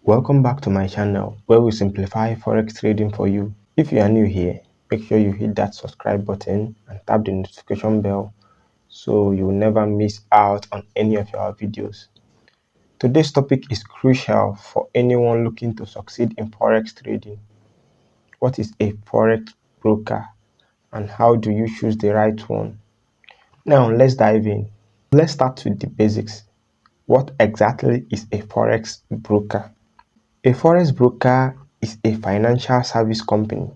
Welcome back to my channel where we simplify forex trading for you. If you are new here, make sure you hit that subscribe button and tap the notification bell so you will never miss out on any of our videos. Today's topic is crucial for anyone looking to succeed in forex trading. What is a forex broker and how do you choose the right one? Now let's dive in. Let's start with the basics. What exactly is a forex broker? A forex broker is a financial service company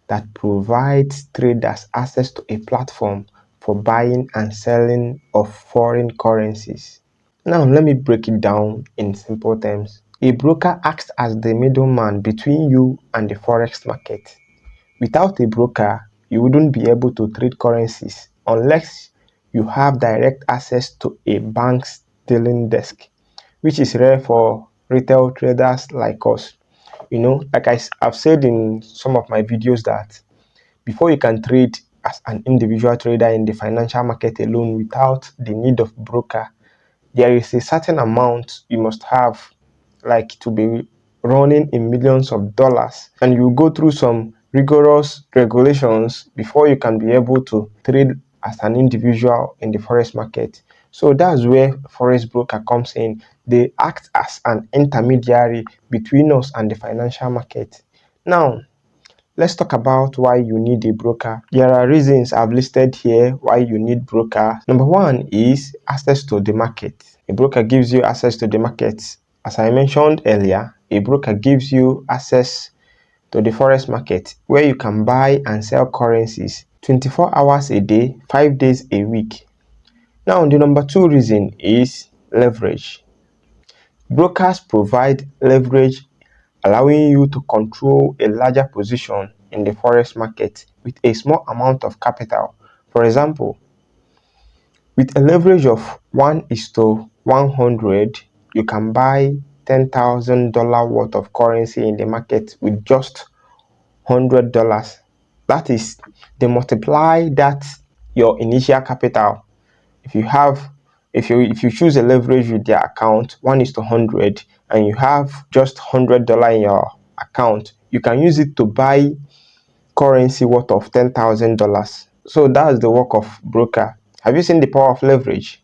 that provides traders access to a platform for buying and selling of foreign currencies. Now, let me break it down in simple terms. A broker acts as the middleman between you and the forex market. Without a broker, you wouldn't be able to trade currencies unless you have direct access to a bank's dealing desk, which is rare for retail traders like us. Like I've said in some of my videos that before you can trade as an individual trader in the financial market alone without the need of broker, there is a certain amount you must have, like to be running in millions of dollars, and you go through some rigorous regulations before you can be able to trade as an individual in the forex market. So that's where forex broker comes in. They act as an intermediary between us and the financial market. Now let's talk about why you need a broker. There are reasons I've listed here why you need broker. Number one is access to the market. A broker gives you access to the market. As I mentioned earlier, a broker gives you access to the forex market where you can buy and sell currencies 24 hours a day, 5 days a week. Now, the number two reason is leverage. Brokers provide leverage, allowing you to control a larger position in the forex market with a small amount of capital. For example, with a leverage of 1:100, you can buy $10,000 worth of currency in the market with just $100. That is, they multiply that your initial capital. If you choose a leverage with their account 1:100 and you have just $100 in your account, you can use it to buy currency worth of $10,000. So that's the work of broker. Have you seen the power of leverage?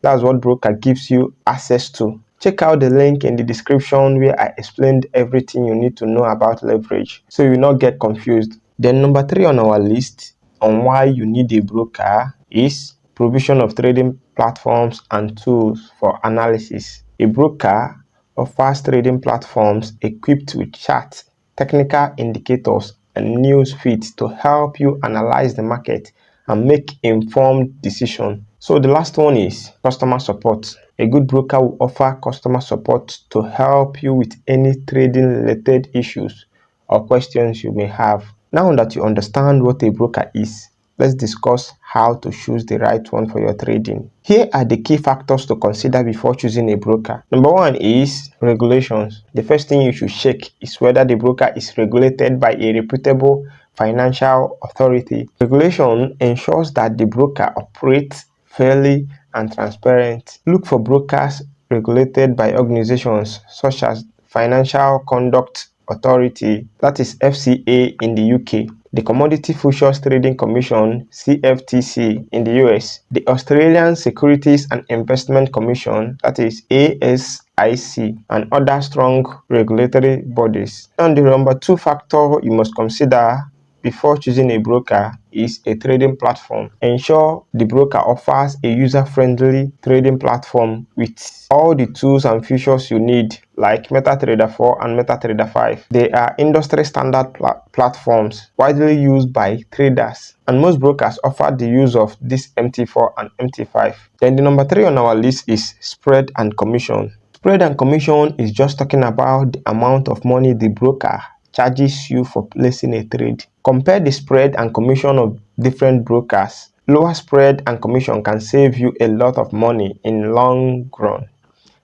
That's what broker gives you access to. Check out the link in the description where I explained everything you need to know about leverage so you will not get confused. Then number three on our list on why you need a broker is provision of trading platforms and tools for analysis. A broker offers trading platforms equipped with charts, technical indicators, and news feeds to help you analyze the market and make informed decisions. So the last one is customer support. A good broker will offer customer support to help you with any trading related issues or questions you may have. Now that you understand what a broker is, let's discuss how to choose the right one for your trading. Here are the key factors to consider before choosing a broker. Number one is regulations. The first thing you should check is whether the broker is regulated by a reputable financial authority. Regulation ensures that the broker operates fairly and transparent. Look for brokers regulated by organizations such as Financial Conduct Authority, that is FCA in the UK, the Commodity Futures Trading Commission CFTC in the US, the Australian Securities and Investment Commission, that is ASIC, and other strong regulatory bodies. And the number two factor you must consider before choosing a broker is a trading platform. Ensure the broker offers a user-friendly trading platform with all the tools and features you need, like MetaTrader 4 and MetaTrader 5. They are industry standard platforms widely used by traders, and most brokers offer the use of this MT4 and MT5. Then the number three on our list is spread and commission. Spread and commission is just talking about the amount of money the broker charges you for placing a trade. Compare the spread and commission of different brokers. Lower spread and commission can save you a lot of money in long run,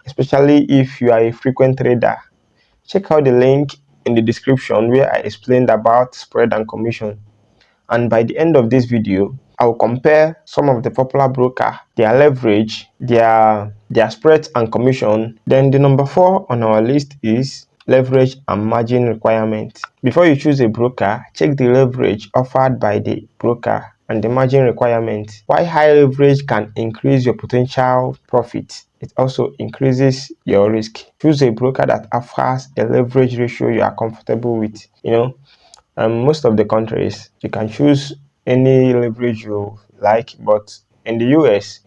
especially if you are a frequent trader. Check out the link in the description where I explained about spread and commission. And by the end of this video, I will compare some of the popular brokers, their leverage, their spreads and commission. Then the number four on our list is leverage and margin requirements. Before you choose a broker, check the leverage offered by the broker and the margin requirements. While high leverage can increase your potential profit, it also increases your risk. Choose a broker that offers a leverage ratio you are comfortable with. Most of the countries you can choose any leverage you like, but in the US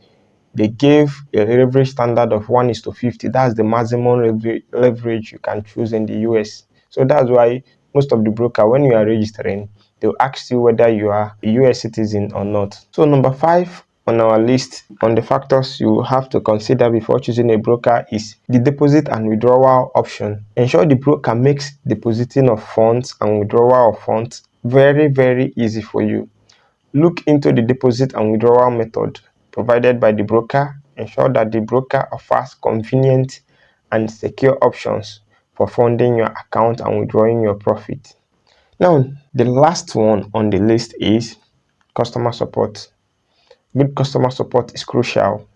they gave a leverage standard of 1:50. That's the maximum leverage you can choose in the US. So that's why most of the broker, when you are registering, they'll ask you whether you are a US citizen or not. So number 5 on our list on the factors you have to consider before choosing a broker is the deposit and withdrawal option. Ensure the broker makes depositing of funds and withdrawal of funds very easy for you. Look into the deposit and withdrawal method provided by the broker. Ensure that the broker offers convenient and secure options for funding your account and withdrawing your profit. Now, the last one on the list is customer support. Good customer support is crucial.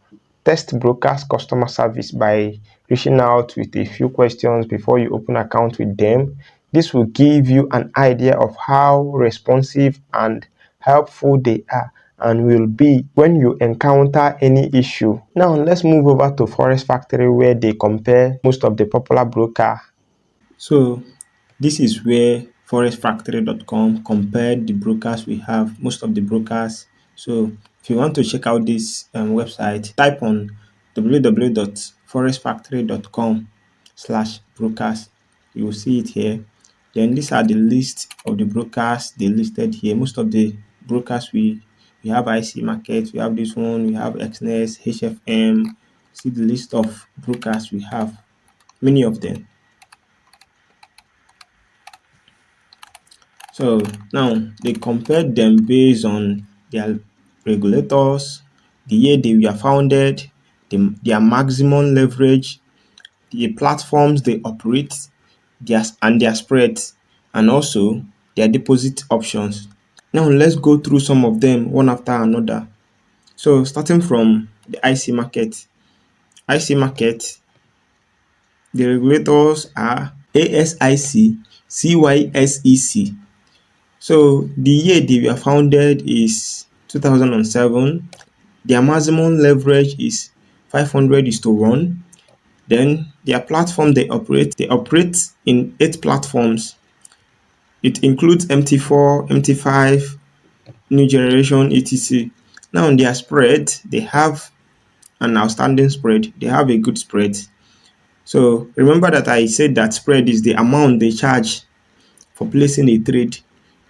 Test broker's customer service by reaching out with a few questions before you open account with them. This will give you an idea of how responsive and helpful they are and will be when you encounter any issue. Now let's move over to Forex Factory where they compare most of the popular broker. So this is where forexfactory.com compared the brokers we have, most of the brokers. So if you want to check out this website, type on www.forexfactory.com/brokers. You will see it here. Then these are the list of the brokers they listed here. Most of the brokers we have IC Market, we have this one, we have XNES, HFM. See the list of brokers we have, many of them. So now they compared them based on their regulators, the year they were founded, their maximum leverage, the platforms they operate, their spreads, and also their deposit options. Now let's go through some of them one after another. So starting from the IC market. IC market, the regulators are ASIC, CYSEC. So the year they were founded is 2007. Their maximum leverage is 500:1. Then their platform they operate in 8 platforms. It includes MT4, MT5, new generation, etc. Now on their spread, they have an outstanding spread. They have a good spread. So remember that I said that spread is the amount they charge for placing a trade.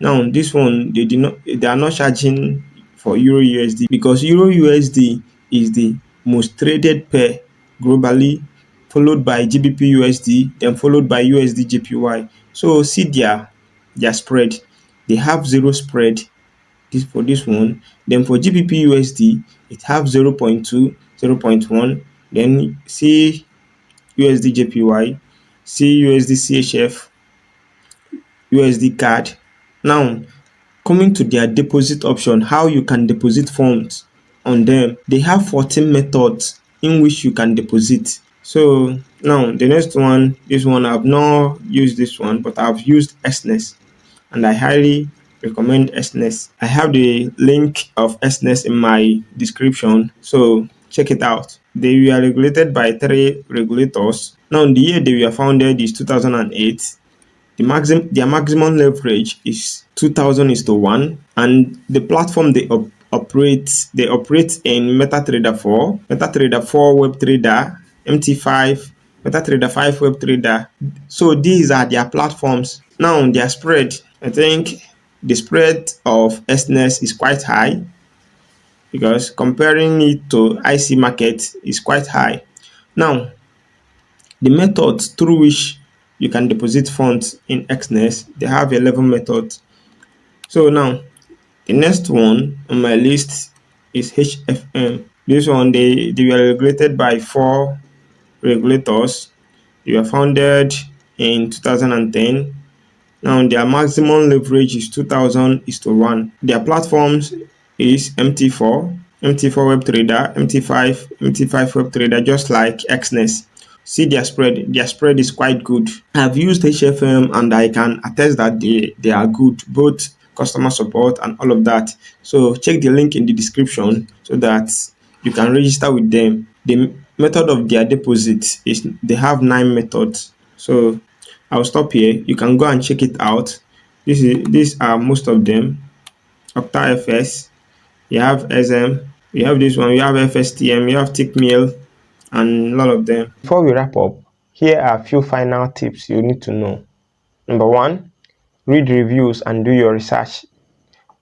Now this one they are not charging for Euro USD because Euro USD is the most traded pair globally, followed by GBP USD, then followed by USD JPY. So see their spread. They have zero spread for this one. Then for GBP USD, it have 0.2, 0.1. Then see USD JPY, see USD CHF, USD card. Now, coming to their deposit option, how you can deposit funds on them. They have 14 methods in which you can deposit. So now the next one, this one I've not used this one, but I've used SNES and I highly recommend SNES. I have the link of SNES in my description, so check it out. They were regulated by 3 regulators. Now the year they were founded is 2008. Their maximum leverage is 2000:1, and the platform they operate in MetaTrader 4, MetaTrader 4 WebTrader, MT5, MetaTrader 5 WebTrader. So these are their platforms. Now their spread, I think the spread of SNES is quite high because comparing it to IC market is quite high. Now the methods through which you can deposit funds in XNES, they have 11 methods. So now, the next one on my list is HFM. This one, they were regulated by 4 regulators. They were founded in 2010. Now, their maximum leverage is 2000:1. Their platforms is MT4, MT4 WebTrader, MT5 WebTrader, just like XNES. see their spread. Their spread is quite good. I've used HFM and I can attest that they are good, both customer support and all of that. So check the link in the description so that you can register with them. The method of their deposit is they have 9 methods. So I'll stop here. You can go and check it out. These are most of them. Octa FS, you have SM, you have this one, you have FSTM, you have Tickmill, and a lot of them. Before we wrap up, here are a few final tips you need to know. Number one, read reviews and do your research.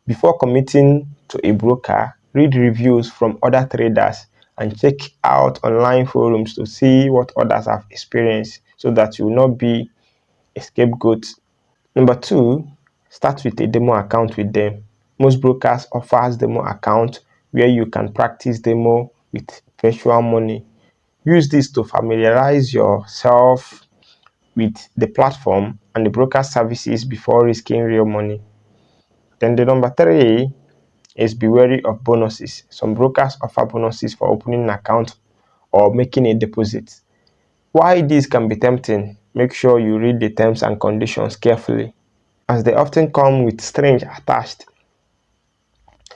Before committing to a broker, read reviews from other traders and check out online forums to see what others have experienced so that you will not be a scapegoat. Number two, start with a demo account with them. Most brokers offers demo account where you can practice demo with virtual money. Use this to familiarize yourself with the platform and the broker services before risking real money. Then the number three is be wary of bonuses. Some brokers offer bonuses for opening an account or making a deposit. While this can be tempting, make sure you read the terms and conditions carefully, as they often come with strings attached.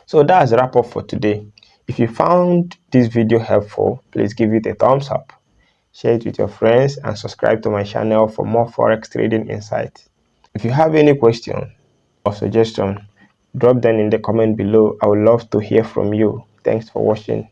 So that's a wrap up for today. If you found this video helpful, please give it a thumbs up, share it with your friends, and subscribe to my channel for more Forex trading insights. If you have any question or suggestion, drop them in the comment below. I would love to hear from you. Thanks for watching.